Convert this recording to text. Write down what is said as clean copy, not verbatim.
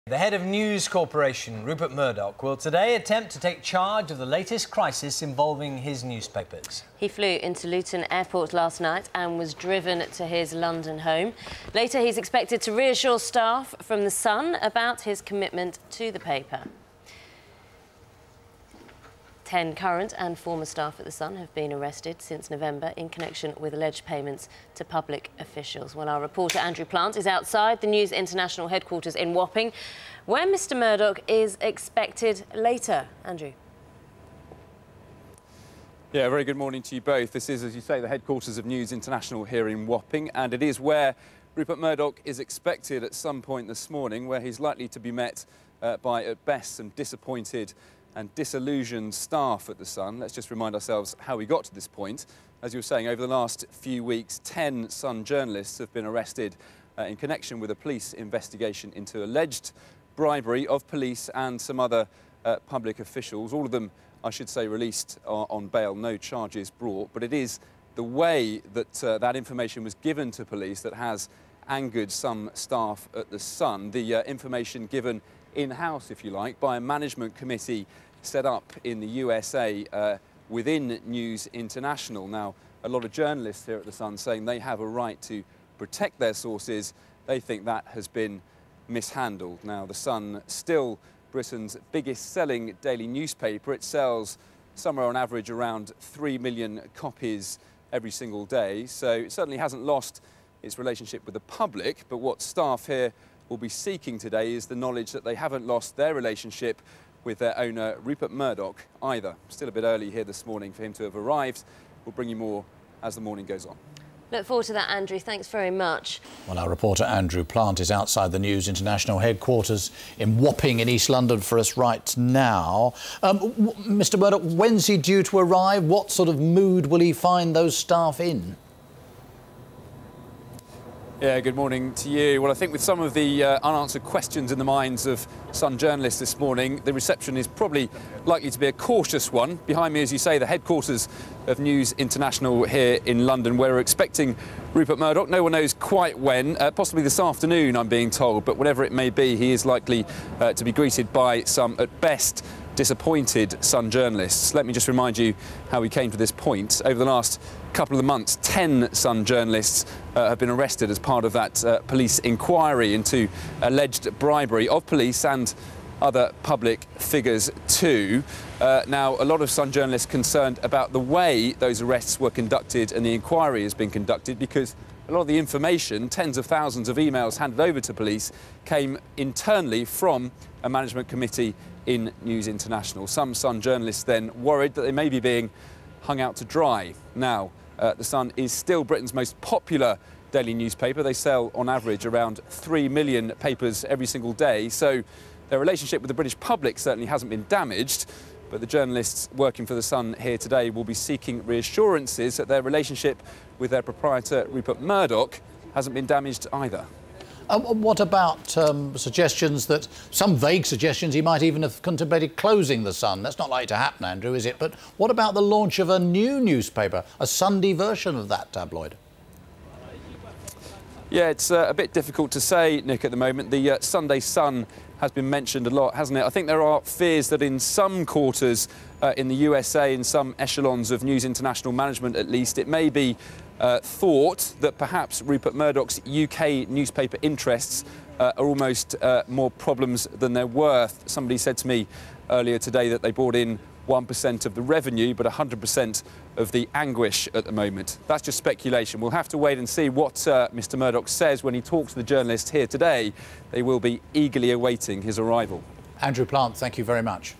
The head of News Corporation, Rupert Murdoch, will today attempt to take charge of the latest crisis involving his newspapers. He flew into Luton Airport last night and was driven to his London home. Later, he's expected to reassure staff from The Sun about his commitment to the paper. 10 current and former staff at The Sun have been arrested since November in connection with alleged payments to public officials. Well, our reporter Andrew Plant is outside the News International headquarters in Wapping, where Mr Murdoch is expected later. Andrew. Yeah, very good morning to you both. This is, as you say, the headquarters of News International here in Wapping, and it is where Rupert Murdoch is expected at some point this morning, where he's likely to be met by, at best, some disappointed and disillusioned staff at The Sun. Let's just remind ourselves how we got to this point. As you were saying, over the last few weeks, 10 Sun journalists have been arrested in connection with a police investigation into alleged bribery of police and some other public officials. All of them, I should say, released on bail, no charges brought. But it is the way that that information was given to police that has angered some staff at The Sun. The information given in-house, if you like, by a management committee set up in the USA within News International. Now, a lot of journalists here at The Sun saying they have a right to protect their sources. They think that has been mishandled. Now, The Sun, still Britain's biggest selling daily newspaper. It sells somewhere on average around 3 million copies every single day. So it certainly hasn't lost its relationship with the public. But what staff here will be seeking today is the knowledge that they haven't lost their relationship with their owner, Rupert Murdoch, either. Still a bit early here this morning for him to have arrived. We'll bring you more as the morning goes on. Look forward to that, Andrew. Thanks very much. Well, our reporter Andrew Plant is outside the News International headquarters in Wapping in East London for us right now. Mr Murdoch, when's he due to arrive? What sort of mood will he find those staff in? Yeah, good morning to you. Well, I think with some of the unanswered questions in the minds of Sun journalists this morning, the reception is probably likely to be a cautious one. Behind me, as you say, the headquarters of News International here in London, where we're expecting Rupert Murdoch. No one knows quite when, possibly this afternoon, I'm being told, but whatever it may be, he is likely to be greeted by some, at best, disappointed Sun journalists. Let me just remind you how we came to this point. Over the last couple of months, 10 Sun journalists have been arrested as part of that police inquiry into alleged bribery of police and other public figures too. Now, a lot of Sun journalists concerned about the way those arrests were conducted and the inquiry has been conducted, because a lot of the information, tens of thousands of emails handed over to police, came internally from a management committee in News International. Some Sun journalists then worried that they may be being hung out to dry. Now, The Sun is still Britain's most popular daily newspaper. They sell on average around 3 million papers every single day, so their relationship with the British public certainly hasn't been damaged. But the journalists working for The Sun here today will be seeking reassurances that their relationship with their proprietor, Rupert Murdoch, hasn't been damaged either. What about suggestions that, some vague suggestions, he might even have contemplated closing The Sun? That's not likely to happen, Andrew, is it? But what about the launch of a new newspaper, a Sunday version of that tabloid? Yeah, it's a bit difficult to say, Nick, at the moment. The Sunday Sun has been mentioned a lot, hasn't it? I think there are fears that in some quarters in the USA, in some echelons of News International management at least, it may be thought that perhaps Rupert Murdoch's UK newspaper interests are almost more problems than they're worth. Somebody said to me earlier today that they brought in 1% of the revenue, but 100% of the anguish at the moment. That's just speculation. We'll have to wait and see what Mr Murdoch says when he talks to the journalists here today. They will be eagerly awaiting his arrival. Andrew Plant, thank you very much.